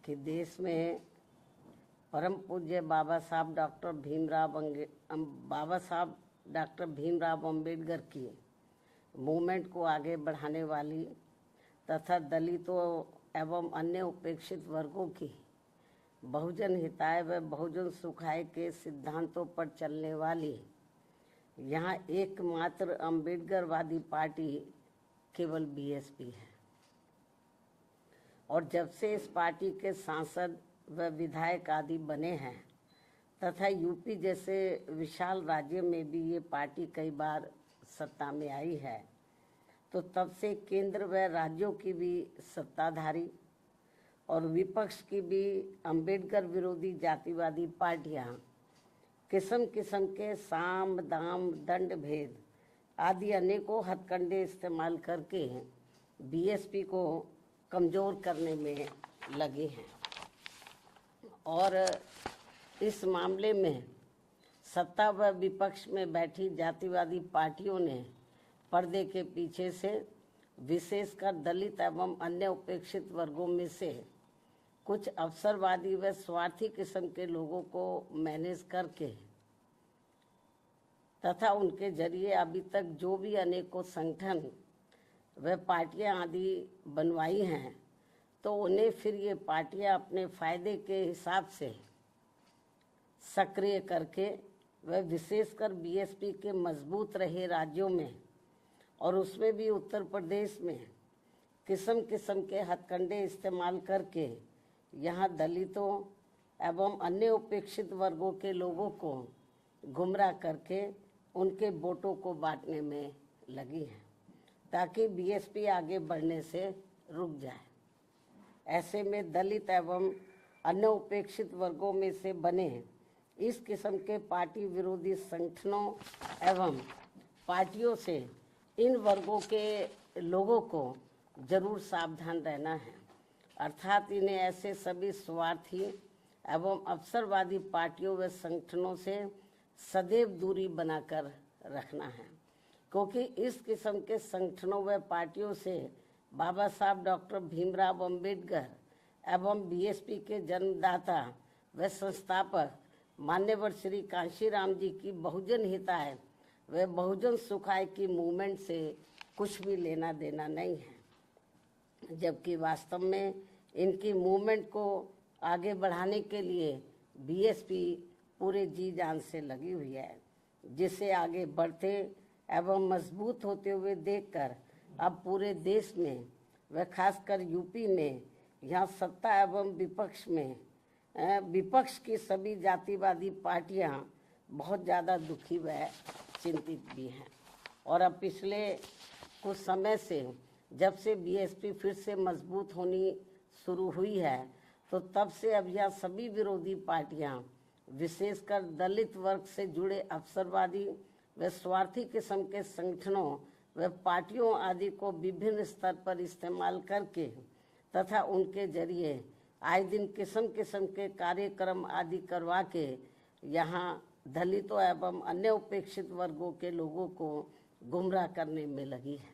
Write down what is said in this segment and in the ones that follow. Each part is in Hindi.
कि देश में परम पूज्य बाबा साहब डॉक्टर भीमराव अंबेडकर की मूवमेंट को आगे बढ़ाने वाली तथा दलितों एवं अन्य उपेक्षित वर्गों की बहुजन हिताय व बहुजन सुखाय के सिद्धांतों पर चलने वाली यहाँ एकमात्र अम्बेडकरवादी पार्टी केवल बीएसपी है। और जब से इस पार्टी के सांसद व विधायक आदि बने हैं तथा यूपी जैसे विशाल राज्य में भी ये पार्टी कई बार सत्ता में आई है, तो तब से केंद्र व राज्यों की भी सत्ताधारी और विपक्ष की भी अंबेडकर विरोधी जातिवादी पार्टियां किस्म किस्म के साम दाम दंड भेद आदि अनेकों हथकंडे इस्तेमाल करके बीएसपी को कमज़ोर करने में लगे हैं। और इस मामले में सत्ता व विपक्ष में बैठी जातिवादी पार्टियों ने पर्दे के पीछे से विशेषकर दलित एवं अन्य उपेक्षित वर्गों में से कुछ अवसरवादी व स्वार्थी किस्म के लोगों को मैनेज करके तथा उनके जरिए अभी तक जो भी अनेकों संगठन व पार्टियां आदि बनवाई हैं, तो उन्हें फिर ये पार्टियां अपने फायदे के हिसाब से सक्रिय करके व विशेषकर बीएसपी के मजबूत रहे राज्यों में और उसमें भी उत्तर प्रदेश में किस्म किस्म के हथकंडे इस्तेमाल करके यहाँ दलितों एवं अन्य उपेक्षित वर्गों के लोगों को गुमराह करके उनके वोटों को बांटने में लगी है ताकि बीएसपी आगे बढ़ने से रुक जाए। ऐसे में दलित एवं अन्य उपेक्षित वर्गों में से बने इस किस्म के पार्टी विरोधी संगठनों एवं पार्टियों से इन वर्गों के लोगों को जरूर सावधान रहना है, अर्थात इन्हें ऐसे सभी स्वार्थी एवं अवसरवादी पार्टियों व संगठनों से सदैव दूरी बनाकर रखना है, क्योंकि इस किस्म के संगठनों व पार्टियों से बाबा साहब डॉक्टर भीमराव अंबेडकर एवं बीएसपी के जन्मदाता व संस्थापक मान्यवर श्री कांशीराम जी की बहुजन हिताय व बहुजन सुखाय की मूवमेंट से कुछ भी लेना देना नहीं है, जबकि वास्तव में इनकी मूवमेंट को आगे बढ़ाने के लिए बीएसपी पूरे जी जान से लगी हुई है, जिसे आगे बढ़ते एवं मजबूत होते हुए देखकर अब पूरे देश में व खासकर यूपी में यहाँ सत्ता एवं विपक्ष की सभी जातिवादी पार्टियां बहुत ज़्यादा दुखी व चिंतित भी हैं। और अब पिछले कुछ समय से जब से बीएसपी फिर से मजबूत होनी शुरू हुई है, तो तब से अब यह सभी विरोधी पार्टियां विशेषकर दलित वर्ग से जुड़े अवसरवादी व स्वार्थी किस्म के संगठनों व पार्टियों आदि को विभिन्न स्तर पर इस्तेमाल करके तथा उनके जरिए आए दिन किस्म किस्म के कार्यक्रम आदि करवा के यहाँ दलितों एवं अन्य उपेक्षित वर्गों के लोगों को गुमराह करने में लगी है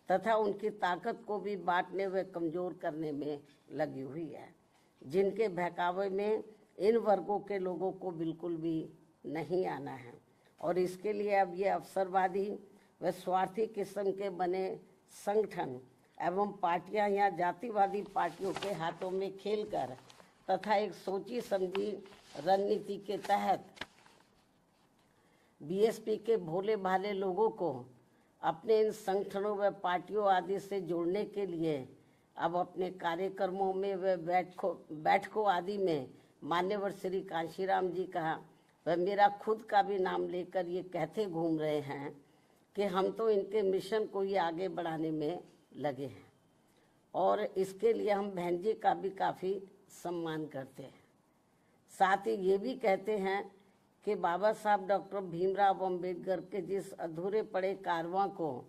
तथा उनकी ताकत को भी बांटने व कमज़ोर करने में लगी हुई है, जिनके बहकावे में इन वर्गों के लोगों को बिल्कुल भी नहीं आना है। और इसके लिए अब ये अवसरवादी व स्वार्थी किस्म के बने संगठन एवं पार्टियां यहाँ जातिवादी पार्टियों के हाथों में खेलकर तथा एक सोची समझी रणनीति के तहत बीएसपी के भोले भाले लोगों को अपने इन संगठनों व पार्टियों आदि से जोड़ने के लिए अब अपने कार्यक्रमों में व बैठकों आदि में मान्यवर श्री कांशीराम जी का व मेरा खुद का भी नाम लेकर ये कहते घूम रहे हैं कि हम तो इनके मिशन को ही आगे बढ़ाने में लगे हैं और इसके लिए हम बहन जी का भी काफ़ी सम्मान करते हैं। साथ ही ये भी कहते हैं कि बाबा साहब डॉक्टर भीमराव अंबेडकर के जिस अधूरे पड़े कारवां को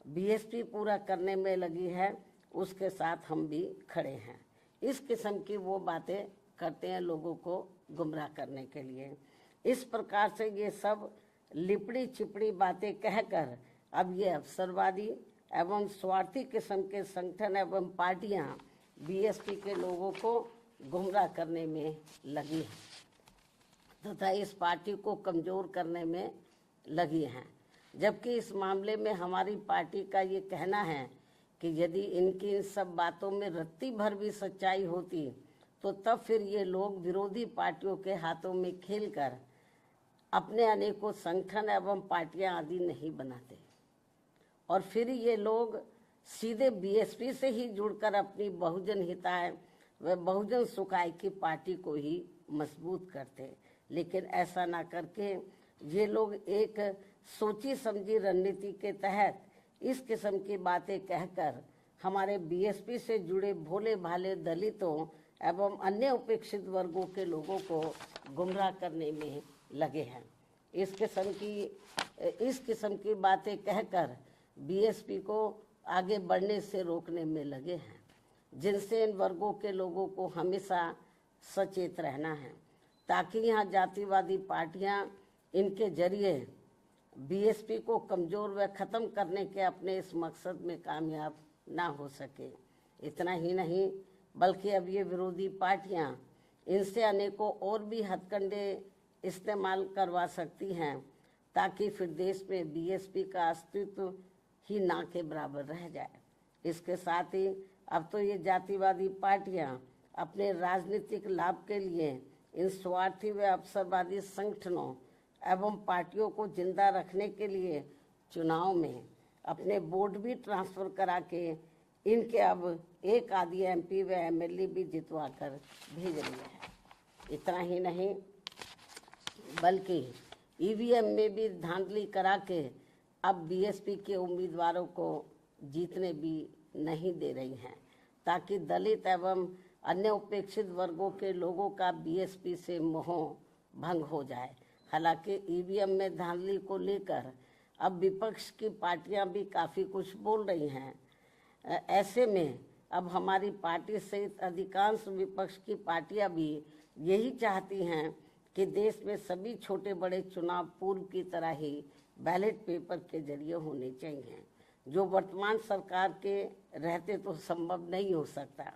बीएसपी पूरा करने में लगी है, उसके साथ हम भी खड़े हैं। इस किस्म की वो बातें करते हैं लोगों को गुमराह करने के लिए। इस प्रकार से ये सब लिपड़ी चिपड़ी बातें कहकर अब ये अवसरवादी एवं स्वार्थी किस्म के संगठन एवं पार्टियां बीएसपी के लोगों को गुमराह करने में लगी है तथा इस पार्टी को कमज़ोर करने में लगी हैं। जबकि इस मामले में हमारी पार्टी का ये कहना है कि यदि इनकी इन सब बातों में रत्ती भर भी सच्चाई होती तो तब फिर ये लोग विरोधी पार्टियों के हाथों में खेलकर अपने अनेकों संगठन एवं पार्टियां आदि नहीं बनाते और फिर ये लोग सीधे बीएसपी से ही जुड़कर अपनी बहुजन हिताय व बहुजन सुखाय की पार्टी को ही मजबूत करते। लेकिन ऐसा ना करके ये लोग एक सोची समझी रणनीति के तहत इस किस्म की बातें कहकर हमारे बीएसपी से जुड़े भोले भाले दलितों एवं अन्य उपेक्षित वर्गों के लोगों को गुमराह करने में लगे हैं। इस किस्म की बातें कहकर बीएसपी को आगे बढ़ने से रोकने में लगे हैं, जिनसे इन वर्गों के लोगों को हमेशा सचेत रहना है ताकि यहाँ जातिवादी पार्टियाँ इनके जरिए बीएसपी को कमज़ोर व ख़त्म करने के अपने इस मकसद में कामयाब ना हो सके। इतना ही नहीं बल्कि अब ये विरोधी पार्टियां इनसे अनेकों और भी हथकंडे इस्तेमाल करवा सकती हैं ताकि फिर देश में बीएसपी का अस्तित्व ही ना के बराबर रह जाए। इसके साथ ही अब तो ये जातिवादी पार्टियां अपने राजनीतिक लाभ के लिए इन स्वार्थी व अवसरवादी संगठनों एवं पार्टियों को जिंदा रखने के लिए चुनाव में अपने वोट भी ट्रांसफर करा के इनके अब एक आधी एमपी व एमएलए भी जितवा कर भेज रही है। इतना ही नहीं बल्कि ईवीएम में भी धांधली करा के अब बीएसपी के उम्मीदवारों को जीतने भी नहीं दे रही हैं ताकि दलित एवं अन्य उपेक्षित वर्गों के लोगों का बीएसपी से मोह भंग हो जाए। हालांकि ईवीएम में धांधली को लेकर अब विपक्ष की पार्टियां भी काफ़ी कुछ बोल रही हैं। ऐसे में अब हमारी पार्टी सहित अधिकांश विपक्ष की पार्टियां भी यही चाहती हैं कि देश में सभी छोटे बड़े चुनाव पूर्व की तरह ही बैलेट पेपर के जरिए होने चाहिए, जो वर्तमान सरकार के रहते तो संभव नहीं हो सकता।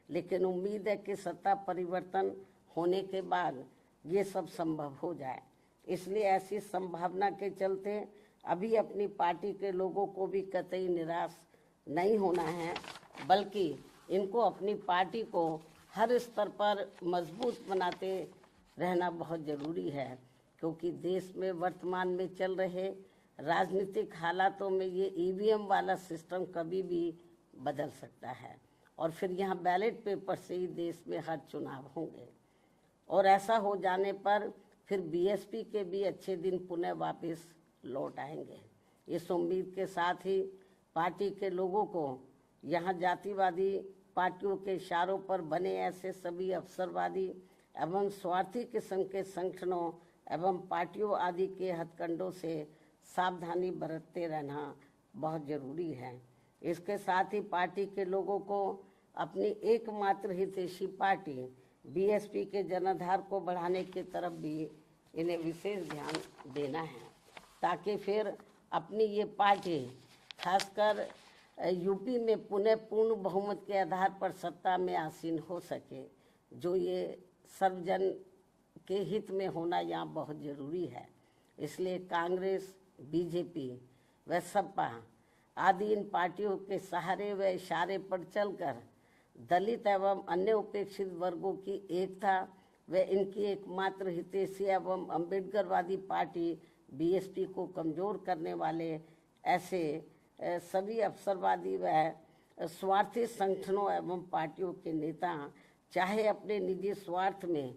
लेकिन उम्मीद है कि सत्ता परिवर्तन होने के बाद ये सब संभव हो जाए। इसलिए ऐसी संभावना के चलते अभी अपनी पार्टी के लोगों को भी कतई निराश नहीं होना है, बल्कि इनको अपनी पार्टी को हर स्तर पर मजबूत बनाते रहना बहुत ज़रूरी है, क्योंकि देश में वर्तमान में चल रहे राजनीतिक हालातों में ये ईवीएम वाला सिस्टम कभी भी बदल सकता है और फिर यहाँ बैलेट पेपर से ही देश में हर चुनाव होंगे और ऐसा हो जाने पर फिर बीएसपी के भी अच्छे दिन पुनः वापस लौट आएंगे। इस उम्मीद के साथ ही पार्टी के लोगों को यहाँ जातिवादी पार्टियों के इशारों पर बने ऐसे सभी अवसरवादी एवं स्वार्थी किस्म के संगठनों एवं पार्टियों आदि के हथकंडों से सावधानी बरतते रहना बहुत ज़रूरी है। इसके साथ ही पार्टी के लोगों को अपनी एकमात्र हितैषी पार्टी बीएसपी के जनाधार को बढ़ाने की तरफ भी इन्हें विशेष ध्यान देना है, ताकि फिर अपनी ये पार्टी खासकर यूपी में पुनः पूर्ण बहुमत के आधार पर सत्ता में आसीन हो सके, जो ये सर्वजन के हित में होना यहाँ बहुत ज़रूरी है। इसलिए कांग्रेस, बीजेपी व सपा आदि इन पार्टियों के सहारे व इशारे पर चलकर दलित एवं अन्य उपेक्षित वर्गों की एकता व इनकी एकमात्र हितैषी एवं अम्बेडकरवादी पार्टी बीएसपी को कमज़ोर करने वाले ऐसे सभी अवसरवादी व स्वार्थी संगठनों एवं पार्टियों के नेता चाहे अपने निजी स्वार्थ में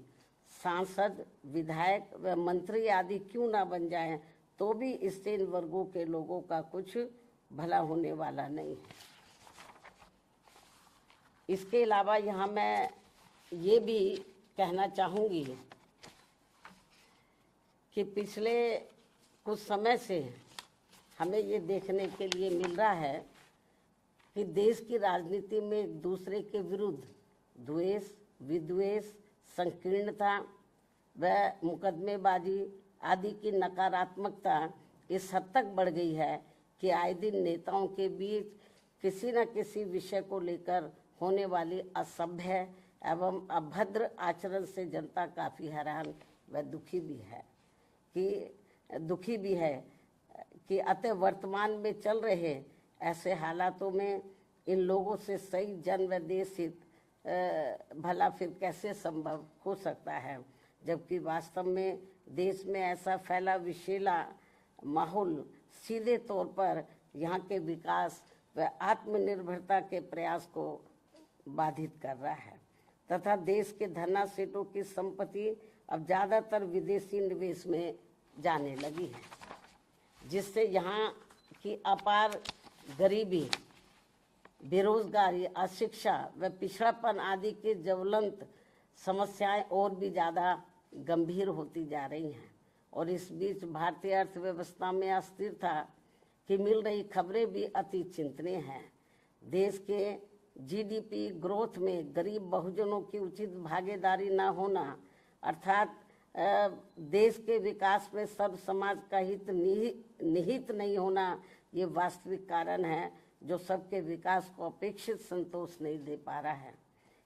सांसद, विधायक व मंत्री आदि क्यों ना बन जाएं, तो भी इससे इन वर्गों के लोगों का कुछ भला होने वाला नहीं है। इसके अलावा यहाँ मैं ये भी कहना चाहूँगी कि पिछले कुछ समय से हमें ये देखने के लिए मिल रहा है कि देश की राजनीति में एक दूसरे के विरुद्ध द्वेष, विद्वेष, संकीर्णता व मुकदमेबाजी आदि की नकारात्मकता इस हद तक बढ़ गई है कि आए दिन नेताओं के बीच किसी न किसी विषय को लेकर होने वाली असभ्य एवं अभद्र आचरण से जनता काफ़ी हैरान व दुखी भी है कि अतः वर्तमान में चल रहे ऐसे हालातों में इन लोगों से सही जन व देश हित भला फिर कैसे संभव हो सकता है, जबकि वास्तव में देश में ऐसा फैला विषैला माहौल सीधे तौर पर यहाँ के विकास व आत्मनिर्भरता के प्रयास को बाधित कर रहा है तथा देश के धना सेठों की संपत्ति अब ज़्यादातर विदेशी निवेश में जाने लगी है, जिससे यहाँ की अपार गरीबी, बेरोजगारी, अशिक्षा व पिछड़ापन आदि की ज्वलंत समस्याएं और भी ज़्यादा गंभीर होती जा रही हैं। और इस बीच भारतीय अर्थव्यवस्था में अस्थिरता की मिल रही खबरें भी अति चिंतनीय हैं। देश के जीडीपी ग्रोथ में गरीब बहुजनों की उचित भागीदारी न होना अर्थात देश के विकास में सर्व समाज का हित निहित नहीं होना, ये वास्तविक कारण है जो सबके विकास को अपेक्षित संतोष नहीं दे पा रहा है।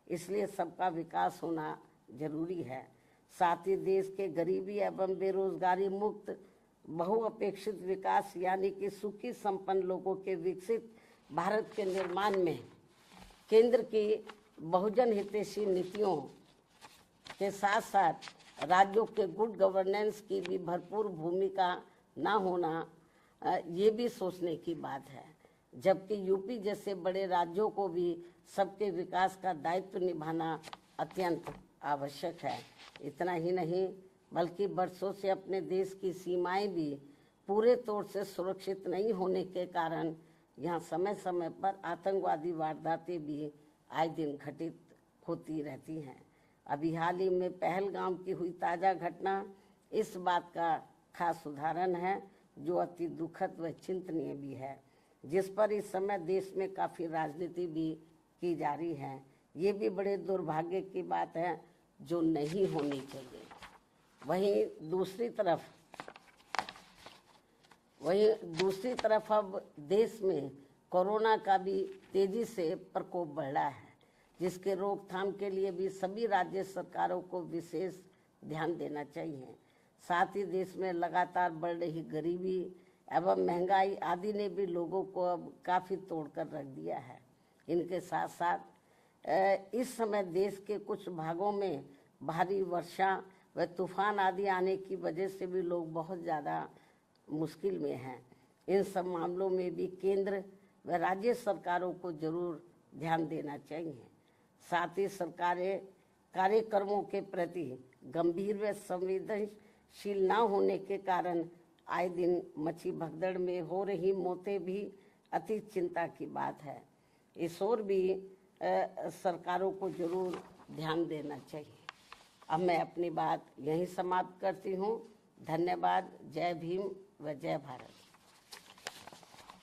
इसलिए सबका विकास होना जरूरी है। साथ ही देश के गरीबी एवं बेरोजगारी मुक्त बहुअपेक्षित विकास यानी कि सुखी संपन्न लोगों के विकसित भारत के निर्माण में केंद्र की बहुजन हितैषी नीतियों के साथ साथ राज्यों के गुड गवर्नेंस की भी भरपूर भूमिका न होना ये भी सोचने की बात है, जबकि यूपी जैसे बड़े राज्यों को भी सबके विकास का दायित्व निभाना अत्यंत आवश्यक है। इतना ही नहीं बल्कि वर्षों से अपने देश की सीमाएं भी पूरे तौर से सुरक्षित नहीं होने के कारण यहाँ समय समय पर आतंकवादी वारदातें भी आए दिन घटित होती रहती हैं। अभी हाल ही में पहलगाम की हुई ताज़ा घटना इस बात का खास उदाहरण है, जो अति दुखद व चिंतनीय भी है, जिस पर इस समय देश में काफ़ी राजनीति भी की जा रही है। ये भी बड़े दुर्भाग्य की बात है जो नहीं होनी चाहिए। वहीं दूसरी तरफ अब देश में कोरोना का भी तेजी से प्रकोप बढ़ रहा है, जिसके रोकथाम के लिए भी सभी राज्य सरकारों को विशेष ध्यान देना चाहिए। साथ ही देश में लगातार बढ़ रही गरीबी एवं महंगाई आदि ने भी लोगों को अब काफ़ी तोड़कर रख दिया है। इनके साथ साथ इस समय देश के कुछ भागों में भारी वर्षा व तूफान आदि आने की वजह से भी लोग बहुत ज़्यादा मुश्किल में हैं। इन सब मामलों में भी केंद्र व राज्य सरकारों को जरूर ध्यान देना चाहिए। साथ ही सरकारें कार्यक्रमों के प्रति गंभीर व संवेदनशील न होने के कारण आए दिन मची भगदड़ में हो रही मौतें भी अति चिंता की बात है। इस ओर भी सरकारों को जरूर ध्यान देना चाहिए। अब मैं अपनी बात यहीं समाप्त करती हूँ। धन्यवाद। जय भीम व जय भारत।